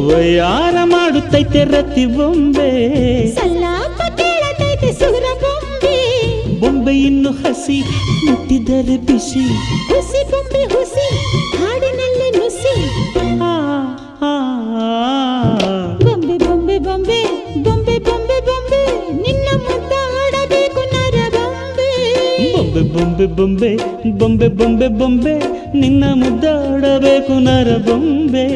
ವಯ್ಯಾರ ಮಾಡುತ್ತೈತೆ ರತಿ ಬೊಂಬೆ ಸಲಾಪ ಕೇಳತೈತೆ ಸುರ ಬೊಂಬೆ ಬೊಂಬೆ ಇನ್ನು ಹಸಿ ಮುಟ್ಟಿದರೆ ಬಿಸಿ ಹುಸಿ ಬೊಂಬೆ ಹುಸಿ ಹಾಡಿನಲ್ಲಿ ನುಸಿ ಬೊಂಬೆ ಬೊಂಬೆ ಬೊಂಬೆ ಬೊಂಬೆ ಬೊಂಬೆ ಬೊಂಬೆ ನಿನ್ನ ಮುದ್ದಾಡಬೇಕು ನರ ಬೊಂಬೆ ಬೊಂಬೆ ಬೊಂಬೆ ಬೊಂಬೆ ಬೊಂಬೆ ಬೊಂಬೆ ನಿನ್ನ ಮುದ್ದಾಡಬೇಕು ನರ ಬೊಂಬೆ